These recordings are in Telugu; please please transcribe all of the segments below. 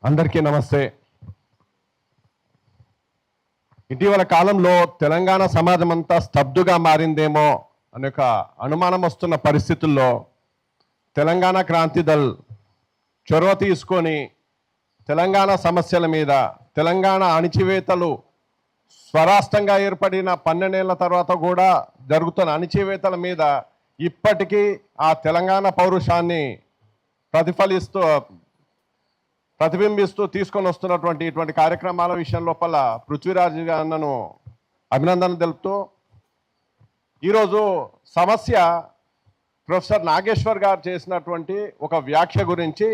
అందరికీ నమస్తే. ఇటీవల కాలంలో తెలంగాణ సమాజం అంతా స్తబ్దుగా మారిందేమో అనే ఒక అనుమానం వస్తున్న పరిస్థితుల్లో తెలంగాణ క్రాంతి దళ్ చొరవ తీసుకొని తెలంగాణ సమస్యల మీద, తెలంగాణ అణిచివేతలు స్వరాష్ట్రంగా ఏర్పడిన 12 ఏళ్ల తర్వాత కూడా జరుగుతున్న అణిచివేతల మీద ఇప్పటికీ ఆ తెలంగాణ పౌరుషాన్ని ప్రతిబింబిస్తూ తీసుకొని వస్తున్నటువంటి ఇటువంటి కార్యక్రమాల విషయం లోపల పృథ్వీరాజ్ అన్నను అభినందన తెలుపుతూ, ఈరోజు సమస్య ప్రొఫెసర్ నాగేశ్వర్ గారు చేసినటువంటి ఒక వ్యాఖ్య గురించి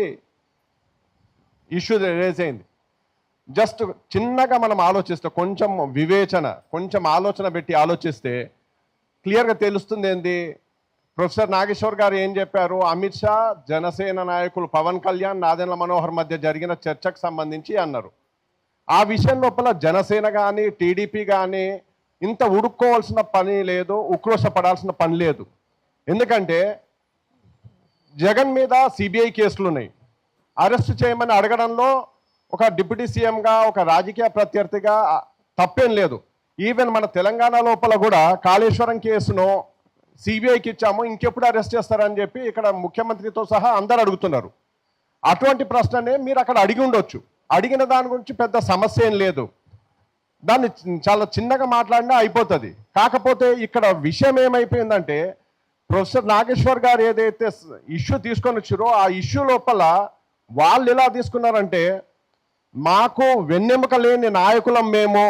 ఇష్యూ రేజ్ అయింది. జస్ట్ చిన్నగా మనం ఆలోచిస్తే, కొంచెం ఆలోచన పెట్టి ఆలోచిస్తే క్లియర్గా తెలుస్తుంది ఏంది. ప్రొఫెసర్ నాగేశ్వర్ గారు ఏం చెప్పారు? అమిత్ షా, జనసేన నాయకులు పవన్ కళ్యాణ్, నాదెండ్ల మనోహర్ మధ్య జరిగిన చర్చకు సంబంధించి అన్నారు. ఆ విషయం లోపల జనసేన కానీ టీడీపీ కానీ ఇంత ఉడుక్కోవాల్సిన పని లేదు, ఉక్రోషపడాల్సిన పని లేదు. ఎందుకంటే జగన్ మీద సిబిఐ కేసులు ఉన్నాయి. అరెస్ట్ చేయమని అడగడంలో ఒక డిప్యూటీ సీఎంగా, ఒక రాజకీయ ప్రత్యర్థిగా తప్పేం లేదు. ఈవెన్ మన తెలంగాణ లోపల కూడా కాళేశ్వరం కేసును సిబిఐకి ఇచ్చాము, ఇంకెప్పుడు అరెస్ట్ చేస్తారని చెప్పి ఇక్కడ ముఖ్యమంత్రితో సహా అందరు అడుగుతున్నారు. అటువంటి ప్రశ్ననే మీరు అక్కడ అడిగి ఉండొచ్చు. అడిగిన దాని గురించి పెద్ద సమస్య ఏం లేదు, దాన్ని చాలా చిన్నగా మాట్లాడినా అయిపోతుంది. కాకపోతే ఇక్కడ విషయం ఏమైపోయిందంటే, ప్రొఫెసర్ నాగేశ్వర్ గారు ఏదైతే ఇష్యూ తీసుకొని వచ్చారో ఆ ఇష్యూ లోపల వాళ్ళు ఎలా తీసుకున్నారంటే, మాకు వెన్నెముక లేని నాయకులం మేము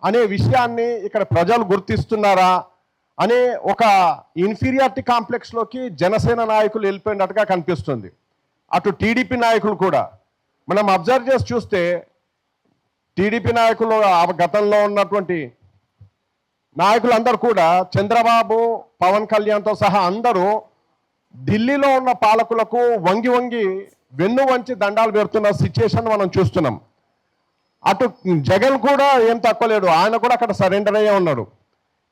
అనే విషయాన్ని ఇక్కడ ప్రజలు గుర్తిస్తున్నారా అనే ఒక ఇన్ఫీరియారిటీ కాంప్లెక్స్లోకి జనసేన నాయకులు వెళ్ళిపోయినట్టుగా కనిపిస్తుంది. అటు టీడీపీ నాయకులు కూడా మనం అబ్జర్వ్ చేసి చూస్తే, టీడీపీ నాయకులు గతంలో ఉన్నటువంటి నాయకులందరూ కూడా చంద్రబాబు, పవన్ కళ్యాణ్తో సహా అందరూ ఢిల్లీలో ఉన్న పాలకులకు వంగి వెన్ను వంచి దండాలు పెడుతున్న సిచ్యుయేషన్ మనం చూస్తున్నాం. అటు జగన్ కూడా ఏం తక్కువ లేడు, ఆయన కూడా అక్కడ సరెండర్ అయ్యే ఉన్నాడు.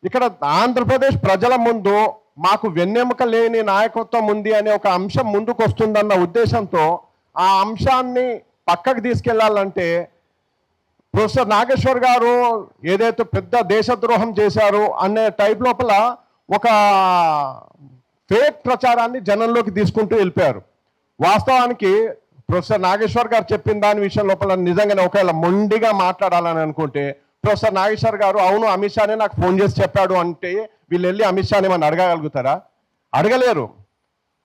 ఇక్కడ ఆంధ్రప్రదేశ్ ప్రజల ముందు మాకు వెన్నెముక లేని నాయకత్వం ఉంది అనే ఒక అంశం ముందుకు వస్తుందన్న ఉద్దేశంతో ఆ అంశాన్ని పక్కకు తీసుకెళ్లాలంటే ప్రొఫెసర్ నాగేశ్వర్ గారు ఏదైతే పెద్ద దేశద్రోహం చేశారు అనే టైప్ లోపల ఒక ఫేక్ ప్రచారాన్ని జనంలోకి తీసుకుంటూ వెళ్ళిపోయారు. వాస్తవానికి ప్రొఫెసర్ నాగేశ్వర్ గారు చెప్పిన దాని విషయం లోపల నిజంగానే ఒకవేళ మొండిగా మాట్లాడాలని అనుకుంటే, ప్రొఫెసర్ నాగేశ్వర్ గారు అవును అమిత్ షానే నాకు ఫోన్ చేసి చెప్పాడు అంటే వీళ్ళు వెళ్ళి అమిత్ షాని మనం అడగగలుగుతారా? అడగలేరు.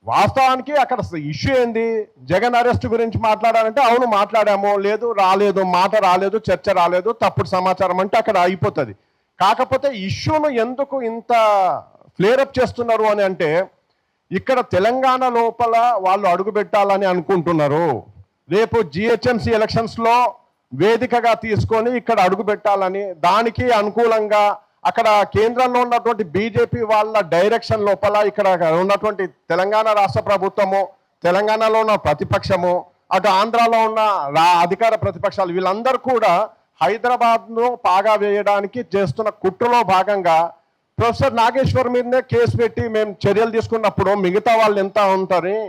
వాస్తవానికి అక్కడ ఇష్యూ ఏంది? జగన్ అరెస్ట్ గురించి మాట్లాడాలంటే అవును మాట్లాడాము, లేదు రాలేదు, మాట రాలేదు, చర్చ రాలేదు, తప్పుడు సమాచారం అంటే అక్కడ అయిపోతుంది. కాకపోతే ఇష్యూను ఎందుకు ఇంత ఫ్లేరప్ చేస్తున్నారు అని అంటే, ఇక్కడ తెలంగాణ లోపల వాళ్ళు అడుగు పెట్టాలని అనుకుంటున్నారు. రేపు జిహెచ్ఎంసీ ఎలక్షన్స్లో వేదికగా తీసుకొని ఇక్కడ అడుగు పెట్టాలని, దానికి అనుకూలంగా అక్కడ కేంద్రంలో ఉన్నటువంటి బీజేపీ వాళ్ళ డైరెక్షన్ లోపల ఇక్కడ ఉన్నటువంటి తెలంగాణ రాష్ట్ర ప్రభుత్వము, తెలంగాణలో ఉన్న ప్రతిపక్షము, అటు ఆంధ్రాలో ఉన్న అధికార ప్రతిపక్షాలు వీళ్ళందరూ కూడా హైదరాబాద్ను పాగా వేయడానికి చేస్తున్న కుట్రలో భాగంగా ప్రొఫెసర్ నాగేశ్వర్ మీదనే కేసు పెట్టి మేము చర్యలు తీసుకున్నప్పుడు మిగతా వాళ్ళు ఎంత ఉంటారని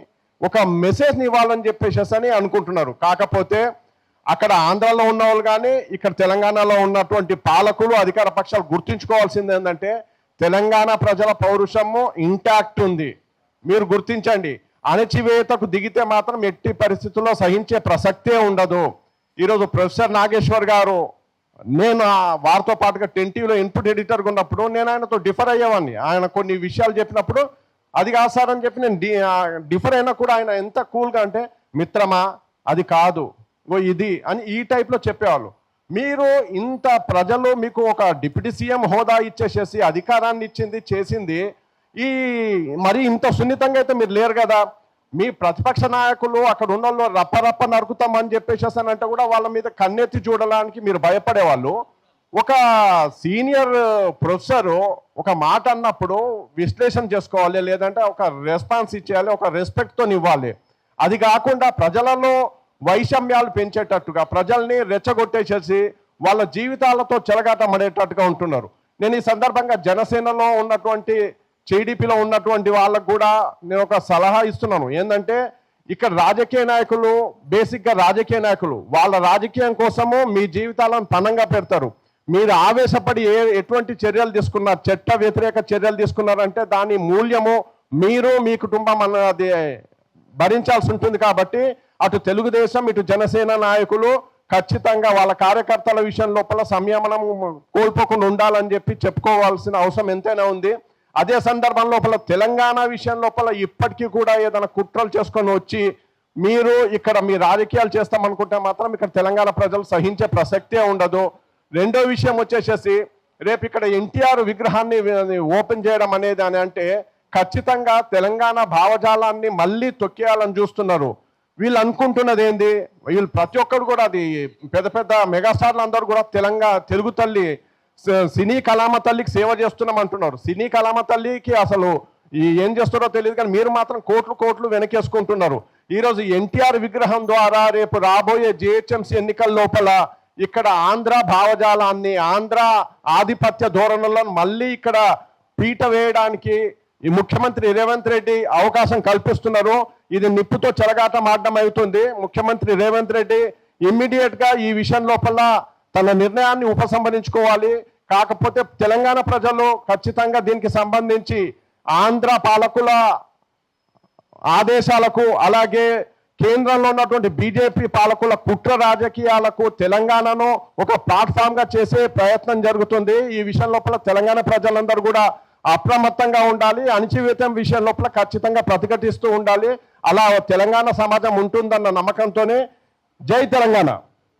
ఒక మెసేజ్ని ఇవ్వాలని చెప్పేసి అని అనుకుంటున్నారు. కాకపోతే అక్కడ ఆంధ్రాలో ఉన్న వాళ్ళు కానీ ఇక్కడ తెలంగాణలో ఉన్నటువంటి పాలకులు, అధికార పక్షాలు గుర్తుంచుకోవాల్సింది ఏంటంటే, తెలంగాణ ప్రజల పౌరుషము ఇంటాక్ట్ ఉంది. మీరు గుర్తించండి. అణచివేతకు దిగితే మాత్రం ఎట్టి పరిస్థితుల్లో సహించే ప్రసక్తే ఉండదు. ఈరోజు ప్రొఫెసర్ నాగేశ్వర్ గారు, నేను వారితో పాటుగా 10 టీవీలో ఇన్పుట్ ఎడిటర్గా ఉన్నప్పుడు నేను ఆయనతో డిఫర్ అయ్యేవాడిని. ఆయన కొన్ని విషయాలు చెప్పినప్పుడు అది కాదు సార్ అని చెప్పి నేను డిఫర్ అయినా కూడా ఆయన ఎంత కూల్గా అంటే, మిత్రమా అది కాదు ఇది అని ఈ టైప్లో చెప్పేవాళ్ళు. మీరు ఇంత ప్రజలు మీకు ఒక డిప్యూటీ సీఎం హోదా ఇచ్చేసేసి అధికారాన్ని ఇచ్చింది చేసింది ఈ మరి ఇంత సున్నితంగా అయితే మీరు లేరు కదా. మీ ప్రతిపక్ష నాయకులు అక్కడ ఉన్న వాళ్ళు రప్ప నరుకుతామని చెప్పేసి అంటే కూడా వాళ్ళ మీద కన్నెత్తి చూడడానికి మీరు భయపడేవాళ్ళు. ఒక సీనియర్ ప్రొఫెసరు ఒక మాట అన్నప్పుడు విశ్లేషణ చేసుకోవాలి, లేదంటే ఒక రెస్పాన్స్ ఇచ్చేయాలి, ఒక రెస్పెక్ట్తో ఇవ్వాలి. అది కాకుండా ప్రజలలో వైషమ్యాలు పెంచేటట్టుగా, ప్రజల్ని రెచ్చగొట్టేసేసి వాళ్ళ జీవితాలతో చెలగాటమడేటట్టుగా ఉంటున్నారు. నేను ఈ సందర్భంగా జనసేనలో ఉన్నటువంటి టీడీపీలో ఉన్నటువంటి వాళ్ళకు కూడా నేను ఒక సలహా ఇస్తున్నాను. ఏంటంటే, ఇక్కడ రాజకీయ నాయకులు బేసిక్గా రాజకీయ నాయకులు వాళ్ళ రాజకీయం కోసము మీ జీవితాలను పణంగా పెడతారు. మీరు ఆవేశపడి ఎటువంటి చర్యలు తీసుకున్నారు, చట్ట వ్యతిరేక చర్యలు తీసుకున్నారంటే దాని మూల్యము మీరు మీ కుటుంబం అన్నది భరించాల్సి ఉంటుంది. కాబట్టి అటు తెలుగుదేశం ఇటు జనసేన నాయకులు ఖచ్చితంగా వాళ్ళ కార్యకర్తల విషయం లోపల సంయమనం కోల్పోకుండా ఉండాలని చెప్పి చెప్పుకోవాల్సిన అవసరం ఎంతైనా ఉంది. అదే సందర్భం లోపల తెలంగాణ విషయం లోపల ఇప్పటికీ కూడా ఏదైనా కుట్రలు చేసుకొని వచ్చి మీరు ఇక్కడ మీ రాజకీయాలు చేస్తామనుకుంటే మాత్రం ఇక్కడ తెలంగాణ ప్రజలు సహించే ప్రసక్తే ఉండదు. రెండో విషయం వచ్చేసేసి రేపు ఇక్కడ ఎన్టీఆర్ విగ్రహాన్ని ఓపెన్ చేయడం అనేది అని అంటే ఖచ్చితంగా తెలంగాణ భావజాలాన్ని మళ్ళీ తొక్కేయాలని చూస్తున్నారు. వీళ్ళు అనుకుంటున్నది ఏంది, వీళ్ళు ప్రతి ఒక్కరు కూడా అది పెద్ద పెద్ద మెగాస్టార్లు అందరూ కూడా తెలుగు తల్లి సినీ కళామ తల్లికి సేవ చేస్తున్నాం అంటున్నారు. సినీ కళామ తల్లికి అసలు ఏం చేస్తారో తెలియదు, కానీ మీరు మాత్రం కోట్లు కోట్లు వెనకేసుకుంటున్నారు. ఈరోజు ఎన్టీఆర్ విగ్రహం ద్వారా రేపు రాబోయే జిహెచ్ఎంసీ ఎన్నికల లోపల ఇక్కడ ఆంధ్ర భావజాలాన్ని ఆంధ్ర ఆధిపత్య ధోరణులను మళ్ళీ ఇక్కడ పీట వేయడానికి ఈ ముఖ్యమంత్రి రేవంత్ రెడ్డి అవకాశం కల్పిస్తున్నారు. ఇది నిప్పుతో చెలగాటం ఆడడం అవుతుంది. ముఖ్యమంత్రి రేవంత్ రెడ్డి ఇమ్మీడియట్గా ఈ విషయం లోపల తన నిర్ణయాన్ని ఉపసంహరించుకోవాలి. కాకపోతే తెలంగాణ ప్రజలు ఖచ్చితంగా దీనికి సంబంధించి ఆంధ్ర పాలకుల ఆదేశాలకు అలాగే కేంద్రంలో ఉన్నటువంటి బీజేపీ పాలకుల కుట్ర రాజకీయాలకు తెలంగాణను ఒక ప్లాట్ఫామ్గా చేసే ప్రయత్నం జరుగుతుంది. ఈ విషయం లోపల తెలంగాణ ప్రజలందరూ కూడా అప్రమత్తంగా ఉండాలి. అణచివేతం విషయం లోపల ఖచ్చితంగా ప్రతిఘటిస్తూ ఉండాలి. అలా తెలంగాణ సమాజం ఉంటుందన్న నమ్మకంతోనే జై తెలంగాణ.